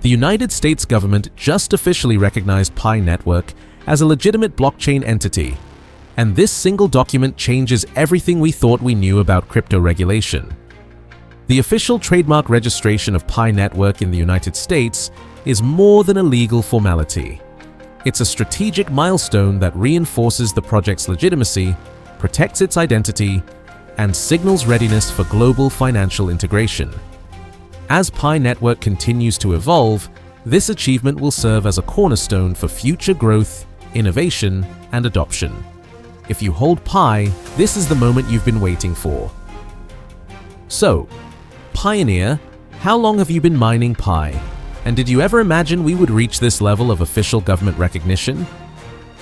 The United States government just officially recognized Pi Network as a legitimate blockchain entity, and this single document changes everything we thought we knew about crypto regulation. The official trademark registration of Pi Network in the United States is more than a legal formality. It's a strategic milestone that reinforces the project's legitimacy, protects its identity, and signals readiness for global financial integration. As Pi Network continues to evolve, this achievement will serve as a cornerstone for future growth, innovation, and adoption. If you hold Pi, this is the moment you've been waiting for. So, Pioneer, how long have you been mining Pi? And did you ever imagine we would reach this level of official government recognition?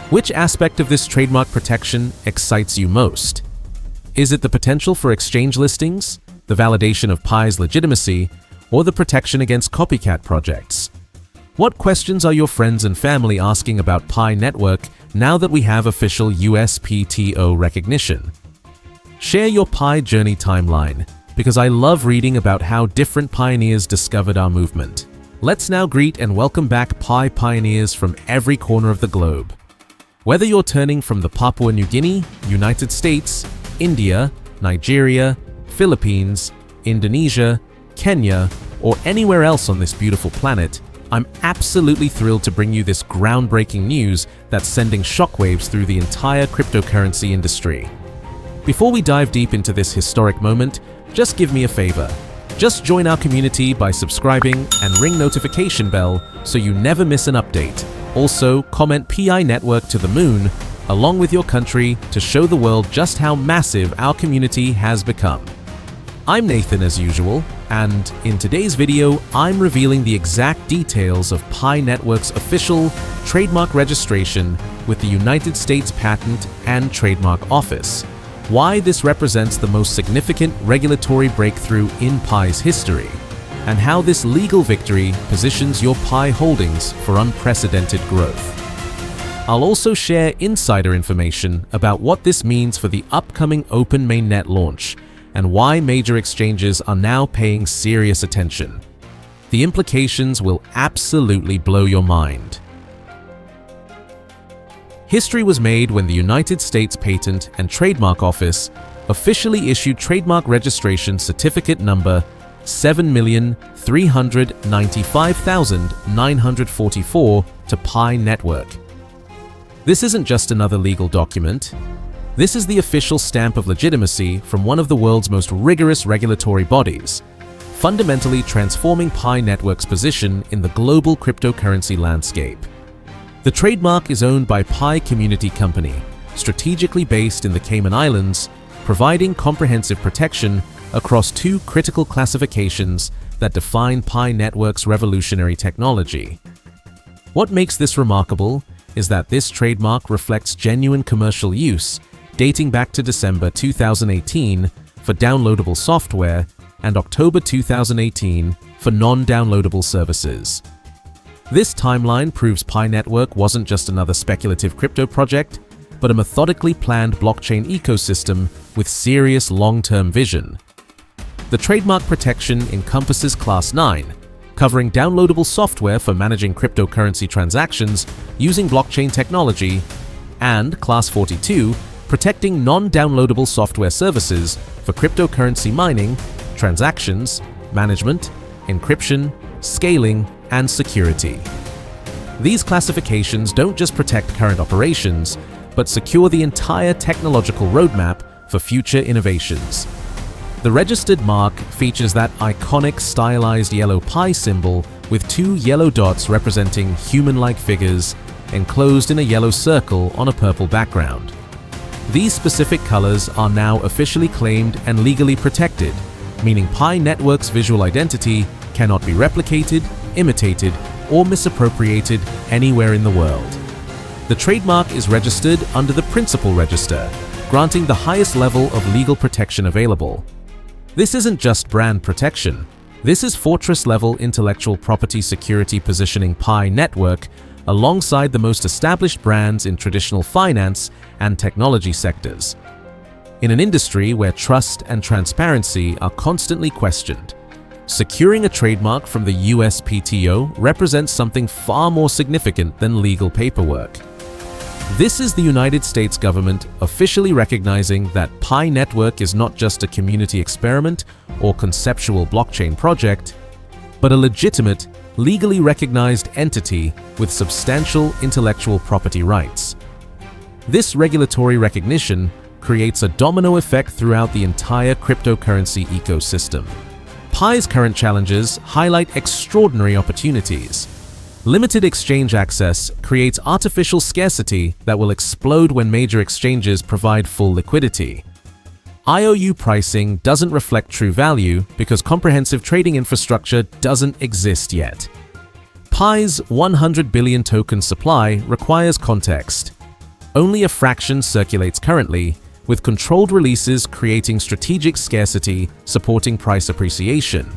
Which aspect of this trademark protection excites you most? Is it the potential for exchange listings, the validation of Pi's legitimacy, or the protection against copycat projects? What questions are your friends and family asking about Pi Network now that we have official USPTO recognition? Share your Pi journey timeline, because I love reading about how different pioneers discovered our movement. Let's now greet and welcome back Pi pioneers from every corner of the globe. Whether you're turning from the Papua New Guinea, United States, India, Nigeria, Philippines, Indonesia, Kenya, or anywhere else on this beautiful planet, I'm absolutely thrilled to bring you this groundbreaking news that's sending shockwaves through the entire cryptocurrency industry. Before we dive deep into this historic moment, just give me a favor. Just join our community by subscribing and ring notification bell so you never miss an update. Also, comment PI Network to the moon, along with your country, to show the world just how massive our community has become. I'm Nathan as usual, and in today's video, I'm revealing the exact details of Pi Network's official trademark registration with the United States Patent and Trademark Office, why this represents the most significant regulatory breakthrough in Pi's history, and how this legal victory positions your Pi holdings for unprecedented growth. I'll also share insider information about what this means for the upcoming open mainnet launch, and why major exchanges are now paying serious attention. The implications will absolutely blow your mind. History was made when the United States Patent and Trademark Office officially issued trademark registration certificate number 7,395,944 to Pi Network. This isn't just another legal document. This is the official stamp of legitimacy from one of the world's most rigorous regulatory bodies, fundamentally transforming Pi Network's position in the global cryptocurrency landscape. The trademark is owned by Pi Community Company, strategically based in the Cayman Islands, providing comprehensive protection across two critical classifications that define Pi Network's revolutionary technology. What makes this remarkable is that this trademark reflects genuine commercial use dating back to December 2018 for downloadable software and October 2018 for non-downloadable services. This timeline proves Pi Network wasn't just another speculative crypto project, but a methodically planned blockchain ecosystem with serious long-term vision. The trademark protection encompasses Class 9, covering downloadable software for managing cryptocurrency transactions using blockchain technology, and Class 42, protecting non-downloadable software services for cryptocurrency mining, transactions, management, encryption, scaling, and security. These classifications don't just protect current operations, but secure the entire technological roadmap for future innovations. The registered mark features that iconic stylized yellow Pi symbol with two yellow dots representing human-like figures enclosed in a yellow circle on a purple background. These specific colors are now officially claimed and legally protected, meaning Pi Network's visual identity cannot be replicated, imitated, or misappropriated anywhere in the world. The trademark is registered under the Principal Register, granting the highest level of legal protection available. This isn't just brand protection. This is fortress-level intellectual property security positioning Pi Network alongside the most established brands in traditional finance and technology sectors. In an industry where trust and transparency are constantly questioned, Securing a trademark from the USPTO represents something far more significant than legal paperwork. This is the United States government officially recognizing that Pi Network is not just a community experiment or conceptual blockchain project, but a legitimate, legally recognized entity with substantial intellectual property rights. This regulatory recognition creates a domino effect throughout the entire cryptocurrency ecosystem. Pi's current challenges highlight extraordinary opportunities. Limited exchange access creates artificial scarcity that will explode when major exchanges provide full liquidity. IOU pricing doesn't reflect true value because comprehensive trading infrastructure doesn't exist yet. Pi's 100 billion token supply requires context. Only a fraction circulates currently, with controlled releases creating strategic scarcity, supporting price appreciation.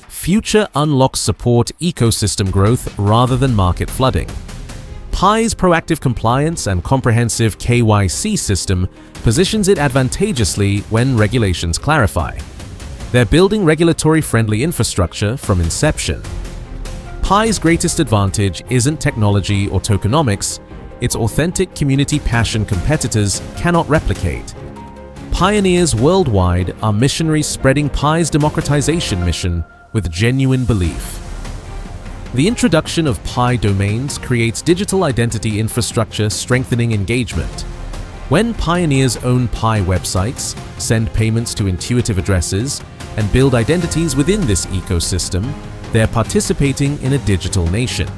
Future unlocks support ecosystem growth rather than market flooding. Pi's proactive compliance and comprehensive KYC system positions it advantageously when regulations clarify. They're building regulatory-friendly infrastructure from inception. Pi's greatest advantage isn't technology or tokenomics, it's authentic community passion competitors cannot replicate. Pioneers worldwide are missionaries spreading Pi's democratization mission with genuine belief. The introduction of Pi domains creates digital identity infrastructure strengthening engagement. When pioneers own Pi websites, send payments to intuitive addresses, and build identities within this ecosystem, they're participating in a digital nation.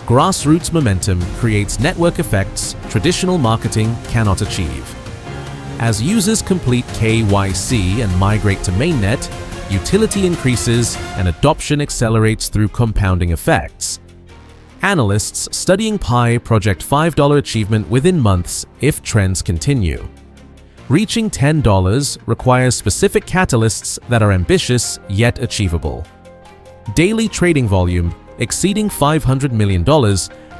Grassroots momentum creates network effects traditional marketing cannot achieve. As users complete KYC and migrate to Mainnet, utility increases and adoption accelerates through compounding effects. Analysts studying Pi project $5 achievement within months if trends continue. Reaching $10 requires specific catalysts that are ambitious yet achievable. Daily trading volume exceeding $500 million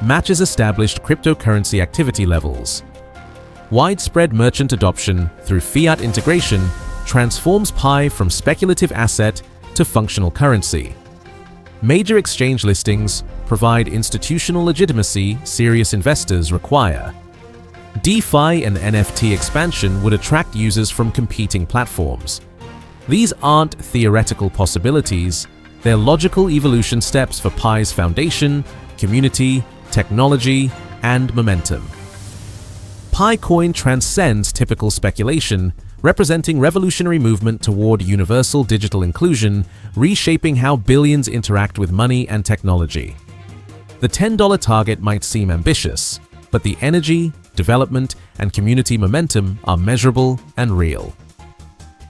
matches established cryptocurrency activity levels. Widespread merchant adoption through fiat integration transforms Pi from speculative asset to functional currency. Major exchange listings provide institutional legitimacy serious investors require. DeFi and NFT expansion would attract users from competing platforms. These aren't theoretical possibilities, they're logical evolution steps for Pi's foundation, community, technology, and momentum. PiCoin transcends typical speculation, representing revolutionary movement toward universal digital inclusion, reshaping how billions interact with money and technology. The $10 target might seem ambitious, but the energy, development, and community momentum are measurable and real.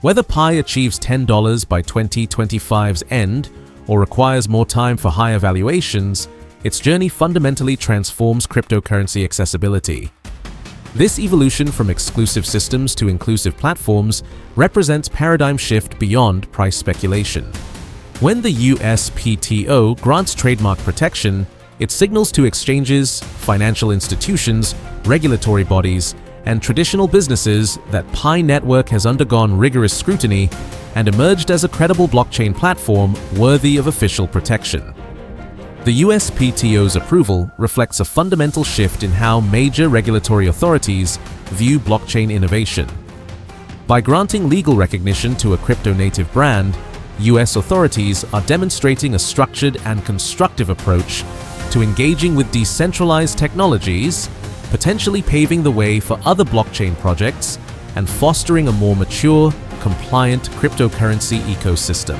Whether Pi achieves $10 by 2025's end or requires more time for higher valuations, its journey fundamentally transforms cryptocurrency accessibility. This evolution from exclusive systems to inclusive platforms represents paradigm shift beyond price speculation. When the USPTO grants trademark protection, it signals to exchanges, financial institutions, regulatory bodies, and traditional businesses that Pi Network has undergone rigorous scrutiny and emerged as a credible blockchain platform worthy of official protection. The USPTO's approval reflects a fundamental shift in how major regulatory authorities view blockchain innovation. By granting legal recognition to a crypto-native brand, US authorities are demonstrating a structured and constructive approach to engaging with decentralized technologies, potentially paving the way for other blockchain projects and fostering a more mature, compliant cryptocurrency ecosystem.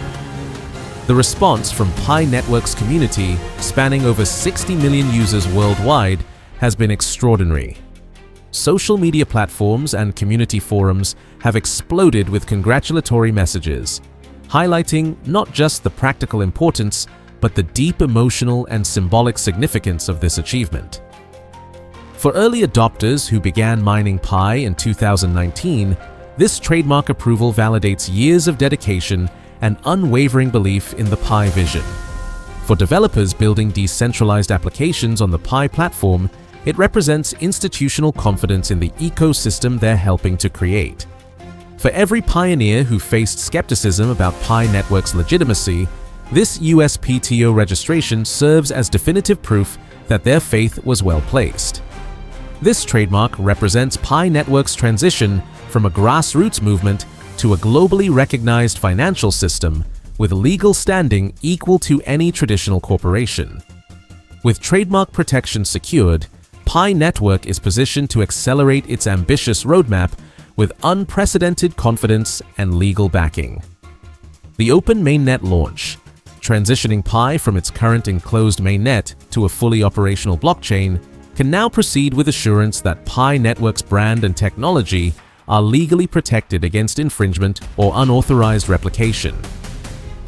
The response from Pi Network's community, spanning over 60 million users worldwide, has been extraordinary. Social media platforms and community forums have exploded with congratulatory messages, highlighting not just the practical importance, but the deep emotional and symbolic significance of this achievement. For early adopters who began mining Pi in 2019, this trademark approval validates years of dedication and unwavering belief in the Pi vision. For developers building decentralized applications on the Pi platform, it represents institutional confidence in the ecosystem they're helping to create. For every pioneer who faced skepticism about Pi Network's legitimacy, this USPTO registration serves as definitive proof that their faith was well placed. This trademark represents Pi Network's transition from a grassroots movement to a globally recognized financial system with legal standing equal to any traditional corporation. With trademark protection secured, Pi Network is positioned to accelerate its ambitious roadmap with unprecedented confidence and legal backing. The open mainnet launch, transitioning Pi from its current enclosed mainnet to a fully operational blockchain, can now proceed with assurance that Pi Network's brand and technology are legally protected against infringement or unauthorized replication.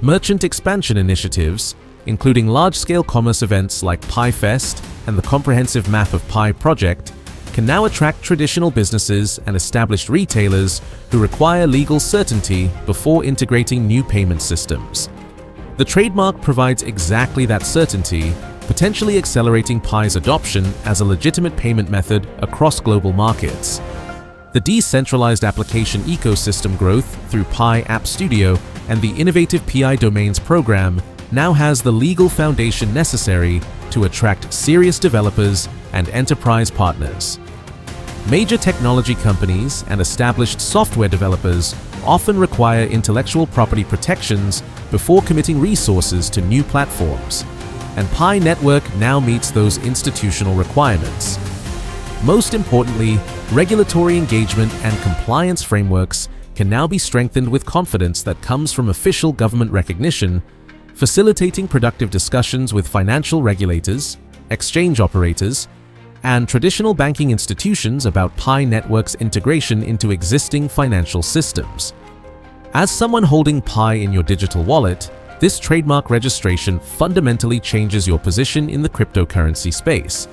Merchant expansion initiatives, including large-scale commerce events like PiFest and the comprehensive Map of Pi project, can now attract traditional businesses and established retailers who require legal certainty before integrating new payment systems. The trademark provides exactly that certainty, potentially accelerating Pi's adoption as a legitimate payment method across global markets. The decentralized application ecosystem growth through Pi App Studio and the innovative PI Domains program now has the legal foundation necessary to attract serious developers and enterprise partners. Major technology companies and established software developers often require intellectual property protections before committing resources to new platforms, and Pi Network now meets those institutional requirements. Most importantly, regulatory engagement and compliance frameworks can now be strengthened with confidence that comes from official government recognition, facilitating productive discussions with financial regulators, exchange operators, and traditional banking institutions about Pi Network's integration into existing financial systems. As someone holding Pi in your digital wallet, this trademark registration fundamentally changes your position in the cryptocurrency space.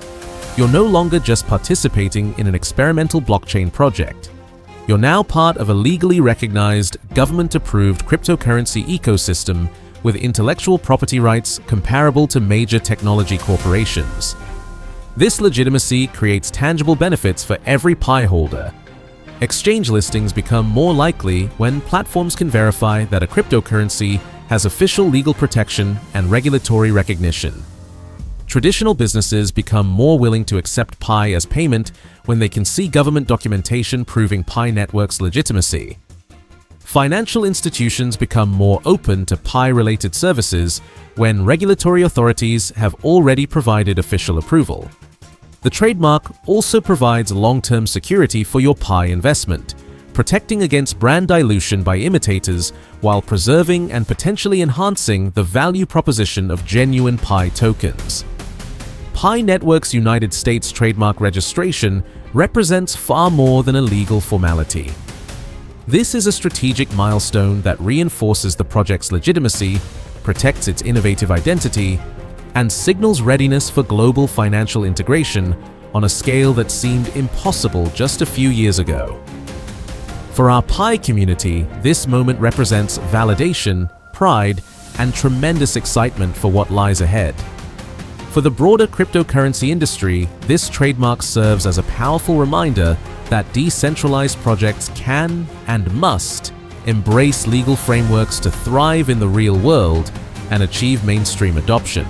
You're no longer just participating in an experimental blockchain project. You're now part of a legally recognized, government-approved cryptocurrency ecosystem with intellectual property rights comparable to major technology corporations. This legitimacy creates tangible benefits for every Pi holder. Exchange listings become more likely when platforms can verify that a cryptocurrency has official legal protection and regulatory recognition. Traditional businesses become more willing to accept Pi as payment when they can see government documentation proving Pi Network's legitimacy. Financial institutions become more open to Pi-related services when regulatory authorities have already provided official approval. The trademark also provides long-term security for your Pi investment, protecting against brand dilution by imitators while preserving and potentially enhancing the value proposition of genuine Pi tokens. Pi Network's United States trademark registration represents far more than a legal formality. This is a strategic milestone that reinforces the project's legitimacy, protects its innovative identity, and signals readiness for global financial integration on a scale that seemed impossible just a few years ago. For our Pi community, this moment represents validation, pride, and tremendous excitement for what lies ahead. For the broader cryptocurrency industry, this trademark serves as a powerful reminder that decentralized projects can and must embrace legal frameworks to thrive in the real world and achieve mainstream adoption.